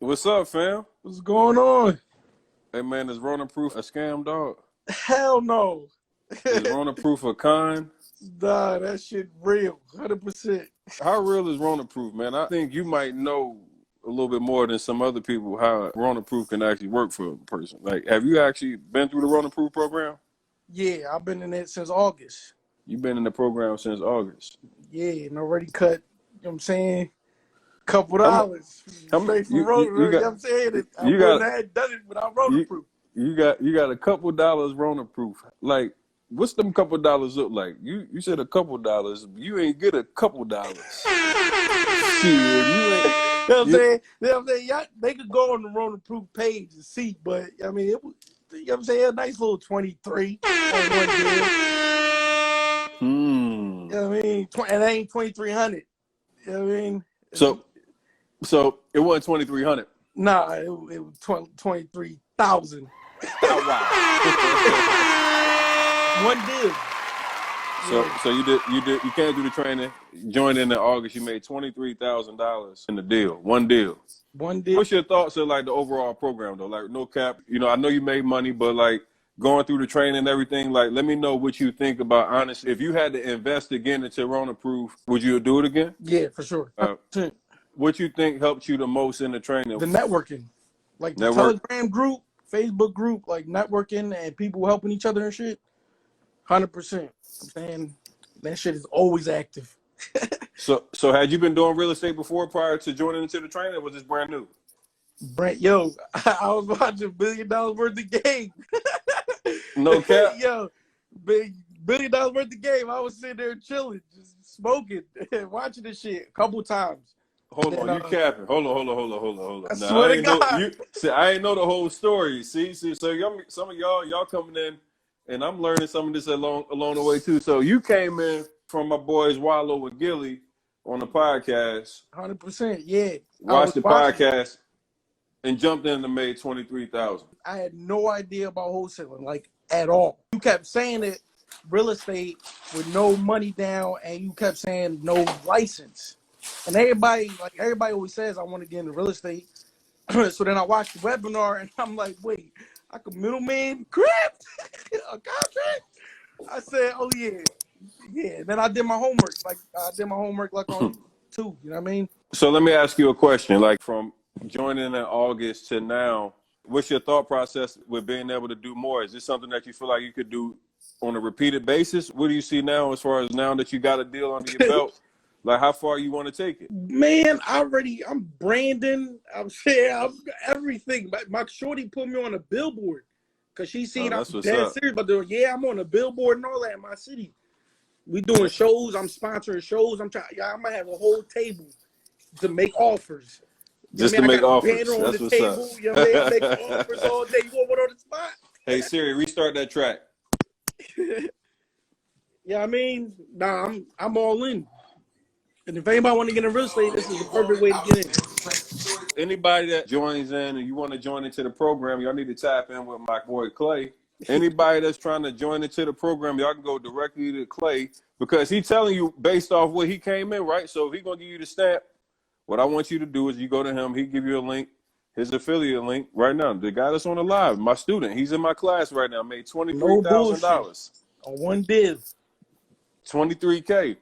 What's up, fam? What's going on? Hey, man, is Ronaproof a scam, dog? Hell no. Is Ronaproof a con? Nah, that shit real, 100%. How real is Ronaproof, man? I think you might know a little bit more than some other people how Ronaproof can actually work for a person. Like, have you actually been through the Ronaproof program? Yeah, I've been in it since August. You've been in the program since August. Yeah, and already cut, you know what I'm saying, couple How dollars straight from Ronaproof. You know what I'm saying? I wouldn't have done it without Ronaproof. You got a couple dollars Ronaproof. Like, what's them couple dollars look like? You said a couple dollars. You ain't get a couple dollars. Shit, you ain't. You know what I'm saying? You know what I'm saying? Y'all, they could go on the Ronaproof page and see, but I mean, it was, you know what I'm saying? A nice little 23 on one deal. You know what I mean? And it ain't 2,300. You know what I mean? So it wasn't 2,300. Nah, it was 23,000. Oh, wow. One deal. So you came through the training, joined in August. You made $23,000 in the deal. One deal. What's your thoughts of like the overall program though? Like no cap. You know, I know you made money, but like going through the training and everything. Like, let me know what you think about. Honestly, if you had to invest again into Ronaproof, would you do it again? Yeah, for sure. What you think helped you the most in the training? The networking, like the Telegram group, Facebook group, like networking and people helping each other and shit. 100%. I'm saying that shit is always active. So had you been doing real estate before prior to joining into the training, or was this brand new? Yo, I was watching $1 billion worth of game. No cap. Yo, $1 billion worth of game. I was sitting there chilling, just smoking, watching this shit a couple times. Hold on, you capping. Hold on. I swear to God. I ain't know the whole story. See, so some of y'all coming in, and I'm learning some of this along the way too. So you came in from my boys Wallow and Gilly on the podcast. 100%, yeah. Watched the podcast and jumped in and made 23,000. I had no idea about wholesaling, like at all. You kept saying it, real estate with no money down, and you kept saying no license. And everybody always says, I want to get into real estate. So then I watched the webinar, and I'm like, wait, I could middleman crap a contract? I said, oh, yeah. Yeah. Then I did my homework. Like on two. You know what I mean? So let me ask you a question. Like from joining in August to now, what's your thought process with being able to do more? Is this something that you feel like you could do on a repeated basis? What do you see now as far as now that you got a deal under your belt? Like, how far you want to take it? Man, I'm branding. I'm saying I'm everything. My shorty put me on a billboard because she seen I'm dead serious about doing. Yeah, I'm on a billboard and all that in my city. We doing shows. I'm sponsoring shows. I'm gonna have a whole table to make offers. Just to make offers. That's what's table, up. You know what I mean? Make offers all day. You want one on the spot? Hey Siri, restart that track. Yeah, I mean, nah, I'm all in. And if anybody want to get in real estate, this is the perfect way to get in. Anybody that joins in and you want to join into the program, y'all need to tap in with my boy Clay. Anybody that's trying to join into the program, y'all can go directly to Clay because he's telling you based off what he came in, right? So if he's going to give you the stamp, what I want you to do is you go to him, he give you a link, his affiliate link right now. The guy that's on the live, my student, he's in my class right now, made $23,000. On one div. 23K.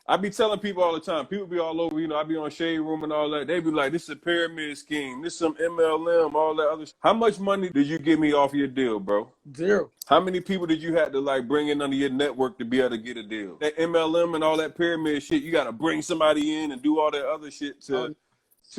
I be telling people all the time, people be all over, you know, I be on Shade Room and all that. They be like, this is a pyramid scheme. This is some MLM, all that other. How much money did you give me off your deal, bro? Zero. How many people did you have to like bring in under your network to be able to get a deal? That MLM and all that pyramid shit, you got to bring somebody in and do all that other shit to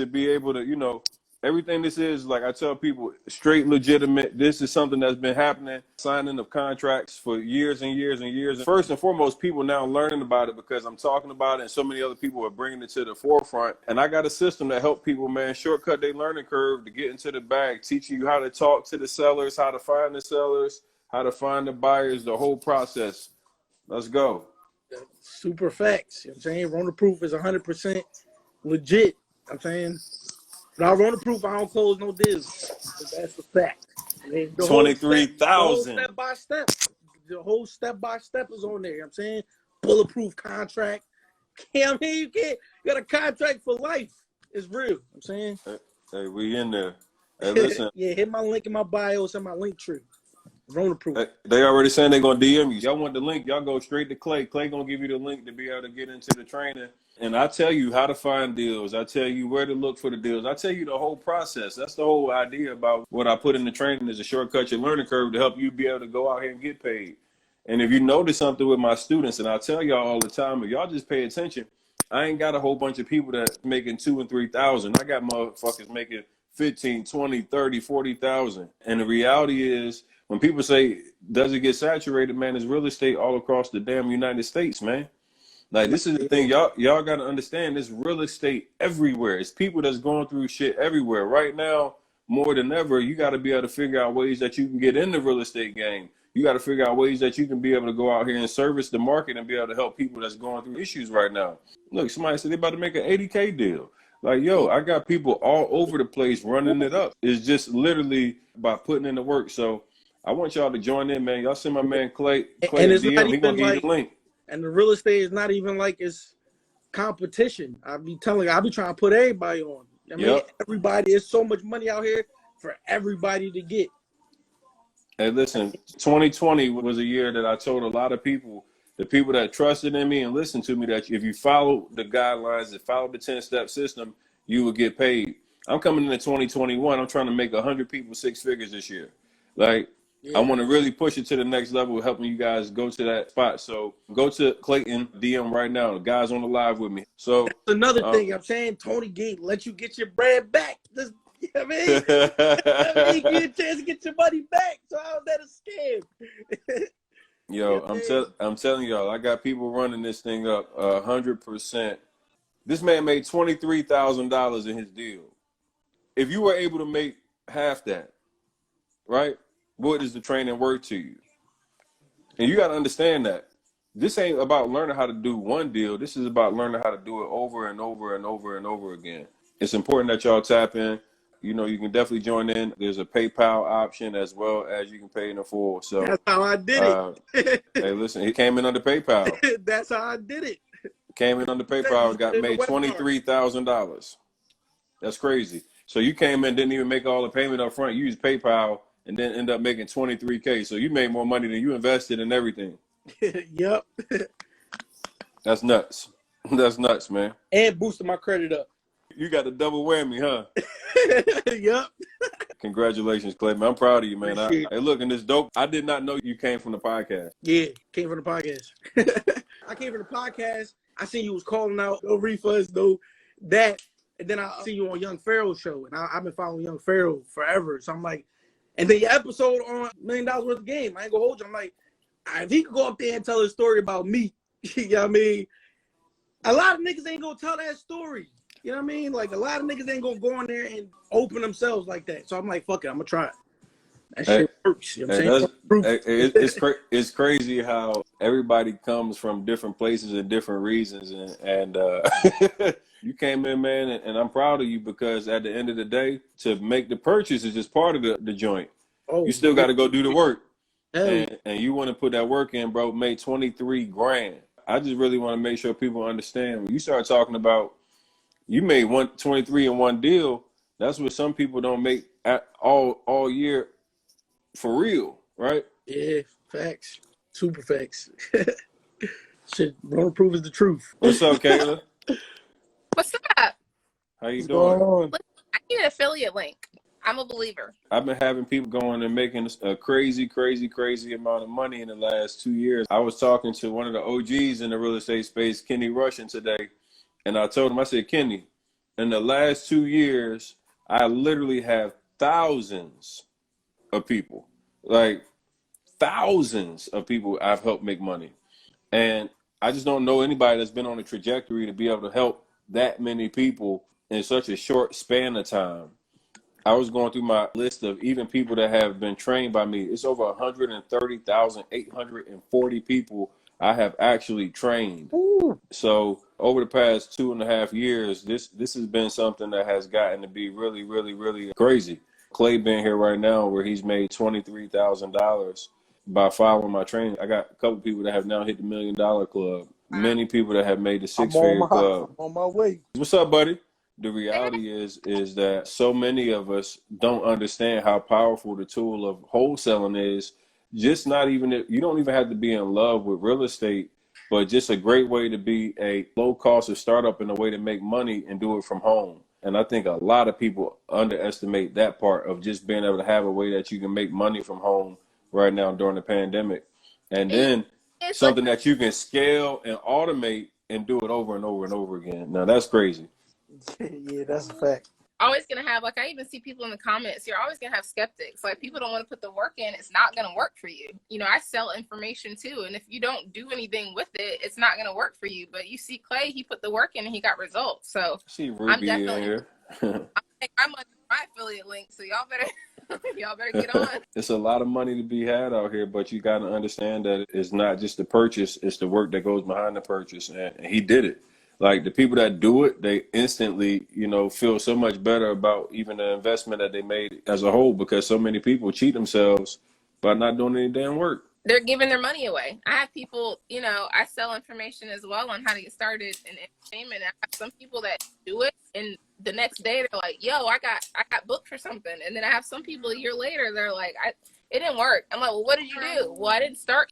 be able to, you know, everything this is, like I tell people, straight legitimate. This is something that's been happening, signing of contracts for years and years and years. And first and foremost, people now learning about it because I'm talking about it and so many other people are bringing it to the forefront. And I got a system that help people, man, shortcut their learning curve to get into the bag, teaching you how to talk to the sellers, how to find the sellers, how to find the buyers, the whole process. Let's go. Super facts. You know what I'm saying? Ronaproof is 100% legit. I'm saying, without Ronaproof, I don't close no deals. That's the fact. I mean, 23,000. Step by step. The whole step by step is on there. You know what I'm saying, bulletproof contract. I mean, you got a contract for life. It's real. You know what I'm saying, Hey, we in there. Hey, listen. Yeah, hit my link in my bio. It's in my link tree. Ronaproof. They already saying they're gonna DM you. Y'all want the link? Y'all go straight to Clay. Clay gonna give you the link to be able to get into the training. And I tell you how to find deals. I tell you where to look for the deals. I tell you the whole process. That's the whole idea about what I put in the training is a shortcut your learning curve to help you be able to go out here and get paid. And if you notice something with my students, and I tell y'all all the time, if y'all just pay attention, I ain't got a whole bunch of people that making 2,000 and 3,000. I got motherfuckers making 15, 20, 30, 40,000. And the reality is, when people say, does it get saturated, man, it's real estate all across the damn United States, man. Like, this is the thing, y'all got to understand, there's real estate everywhere. It's people that's going through shit everywhere. Right now, more than ever, you got to be able to figure out ways that you can get in the real estate game. You got to figure out ways that you can be able to go out here and service the market and be able to help people that's going through issues right now. Look, somebody said they about to make an 80K deal. Like, yo, I got people all over the place running it up. It's just literally by putting in the work. So I want y'all to join in, man. Y'all send my man Clayton DM. He gonna give you the link. And the real estate is not even like it's competition. I be trying to put everybody on. I mean, everybody, there's so much money out here for everybody to get. Hey, listen, 2020 was a year that I told a lot of people, the people that trusted in me and listened to me, that if you follow the guidelines and follow the 10-step system, you will get paid. I'm coming into 2021. I'm trying to make 100 people 6 figures this year. Like, I want to really push it to the next level, helping you guys go to that spot. So go to Clayton DM right now. The guy's on the live with me. So that's another thing I'm saying, Tony Gate, let you get your bread back. You know what I mean? Give you a chance to get your money back. So how's that a scam? Yo, I'm telling y'all, I got people running this thing up 100%. This man made $23,000 in his deal. If you were able to make half that, right? What is the training worth to you? And you got to understand that this ain't about learning how to do one deal. This is about learning how to do it over and over and over and over again. It's important that y'all tap in. You know, you can definitely join in. There's a PayPal option as well as you can pay in full. So that's how I did it. Hey, listen, he came in under PayPal. That's how I did it. Came in under PayPal and got made $23,000. That's crazy. So you came in, didn't even make all the payment up front. You used PayPal and then end up making 23K. So you made more money than you invested in everything. Yep. That's nuts. That's nuts, man. And boosted my credit up. You got a double whammy, huh? Yep. Congratulations, Clay, man. I'm proud of you, man. Hey, look, and this dope. I did not know you came from the podcast. Yeah, came from the podcast. I came from the podcast. I seen you was calling out no refunds, no that. And then I see you on Young Pharaoh's show. And I've been following Young Pharaoh forever. So I'm like, and then your episode on $1 million worth of game, I ain't gonna hold you. I'm like, if he could go up there and tell a story about me, you know what I mean? A lot of niggas ain't gonna tell that story. You know what I mean? Like, a lot of niggas ain't gonna go in there and open themselves like that. So I'm like, fuck it, I'm gonna try it. That shit works. You know what I'm saying? It's crazy how everybody comes from different places and different reasons. And you came in, man, and I'm proud of you, because at the end of the day, to make the purchase is just part of the joint. Oh, you still got to go do the work. And you want to put that work in, bro. Made 23 grand. I just really want to make sure people understand. When you start talking about you made 23 in one deal, that's what some people don't make all year for real, right? Yeah, facts. Super facts. Shit, Ronaproof is the truth. What's up, Kayla? What's up? How you doing? Listen, I need an affiliate link. I'm a believer. I've been having people going and making a crazy amount of money in the last 2 years. I was talking to one of the OGs in the real estate space, Kenny Russian, today. And I told him, I said, Kenny, in the last 2 years, I literally have thousands of people, like thousands of people I've helped make money. And I just don't know anybody that's been on a trajectory to be able to help that many people in such a short span of time. I was going through my list of even people that have been trained by me. It's over 130,840 people I have actually trained. Ooh. So over the past 2.5 years, this has been something that has gotten to be really, really, really crazy. Clay been here right now where he's made $23,000 by following my training. I got a couple people that have now hit the $1 million club. Many people that have made the 6-figure club. I'm on my way. What's up, buddy? The reality is that so many of us don't understand how powerful the tool of wholesaling is. Just not even, you don't even have to be in love with real estate, but just a great way to be a low cost of startup and a way to make money and do it from home. And I think a lot of people underestimate that part of just being able to have a way that you can make money from home right now during the pandemic. And then It's like something that you can scale and automate and do it over and over and over again. Now that's crazy. Yeah, that's a fact. always gonna have, like, I even see people in the comments, you're always gonna have skeptics. Like, people don't want to put the work in, it's not gonna work for you. You know, I sell information too, and if you don't do anything with it, it's not gonna work for you. But you see Clay, he put the work in and he got results. So See Ruby in here. I'm on my affiliate link, so y'all better y'all better get on. It's a lot of money to be had out here, but you got to understand that it's not just the purchase, it's the work that goes behind the purchase. And he did it. Like the people that do it, they instantly, feel so much better about even the investment that they made as a whole, because so many people cheat themselves by not doing any damn work. They're giving their money away. I have people, I sell information as well on how to get started in entertainment. I have some people that do it, and the next day they're like, yo, I got booked for something. And then I have some people a year later, they're like, it didn't work. I'm like, well, what did you do? Well, I didn't start.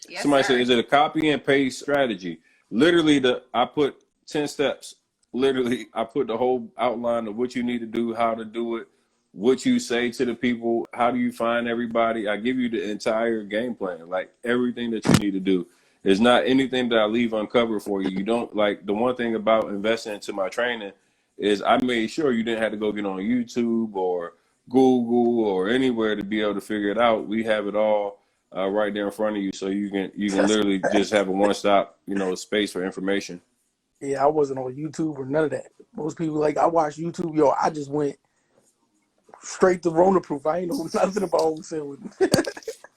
Yes, Somebody sir. said, is it a copy and paste strategy? Literally, I put 10 steps. Literally, I put the whole outline of what you need to do, how to do it, what you say to the people, how do you find everybody. I give you the entire game plan, like everything that you need to do. There's not anything that I leave uncovered for you. You don't, like, the one thing about investing into my training is I made sure you didn't have to go get on YouTube or Google or anywhere to be able to figure it out. We have it all right there in front of you, so you can literally just have a one-stop, space for information. Yeah, I wasn't on YouTube or none of that. Most people, like, I watch YouTube, I just went straight to Ronaproof. I ain't know nothing about wholesaling.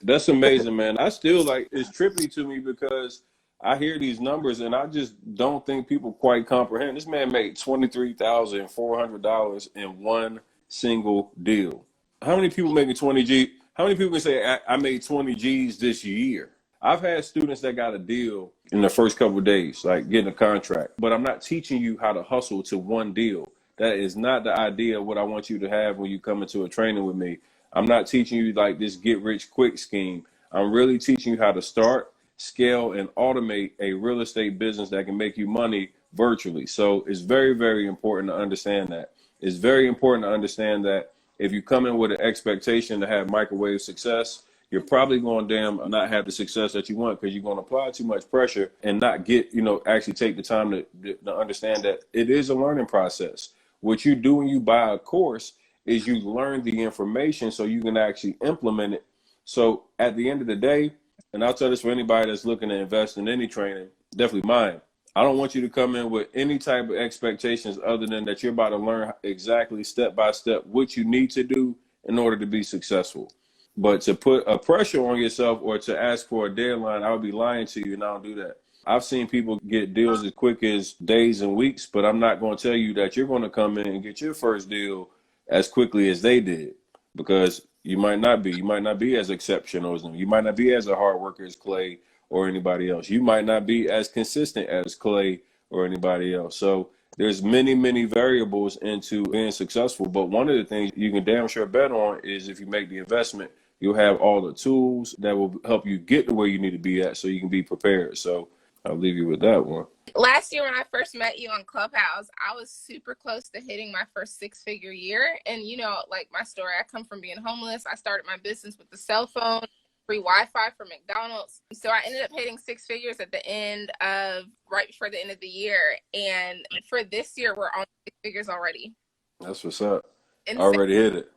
That's amazing, man. I still, like, it's trippy to me because I hear these numbers and I just don't think people quite comprehend. This man made $23,400 in one single deal. How many people making 20 G? How many people can say I made 20 G's this year? I've had students that got a deal in the first couple of days, like getting a contract, but I'm not teaching you how to hustle to one deal. That is not the idea of what I want you to have when you come into a training with me. I'm not teaching you like this get rich quick scheme. I'm really teaching you how to start, scale, and automate a real estate business that can make you money virtually. So it's very, very important to understand that. It's very important to understand that if you come in with an expectation to have microwave success, you're probably going to not have the success that you want, because you're going to apply too much pressure and not get, actually take the time to understand that it is a learning process. What you do when you buy a course is you learn the information so you can actually implement it. So at the end of the day, and I'll tell this for anybody that's looking to invest in any training, definitely mine. I don't want you to come in with any type of expectations other than that you're about to learn exactly step by step what you need to do in order to be successful. But to put a pressure on yourself or to ask for a deadline, I would be lying to you, and I don't do that. I've seen people get deals as quick as days and weeks, but I'm not going to tell you that you're going to come in and get your first deal as quickly as they did, because you might not be. You might not be as exceptional as them. You might not be as a hard worker as Clay or anybody else. You might not be as consistent as Clay or anybody else. So there's many, many variables into being successful. But one of the things you can damn sure bet on is if you make the investment, you'll have all the tools that will help you get to where you need to be at so you can be prepared. So I'll leave you with that one. Last year when I first met you on Clubhouse, I was super close to hitting my first 6-figure year. And, like my story, I come from being homeless. I started my business with the cell phone, free Wi-Fi from McDonald's. So I ended up hitting 6 figures at the end of, right before the end of the year. And for this year, we're on 6 figures already. That's what's up. And Already hit it.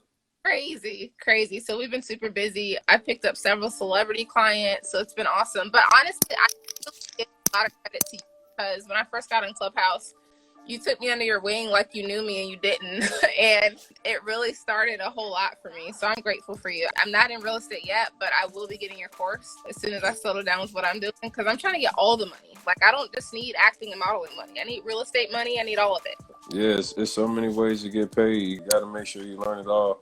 Crazy. So we've been super busy. I picked up several celebrity clients, so it's been awesome. But honestly, I still give a lot of credit to you, because when I first got in Clubhouse, you took me under your wing like you knew me and you didn't. And it really started a whole lot for me. So I'm grateful for you. I'm not in real estate yet, but I will be getting your course as soon as I settle down with what I'm doing, because I'm trying to get all the money. Like, I don't just need acting and modeling money. I need real estate money. I need all of it. Yes, it's so many ways to get paid. You got to make sure you learn it all.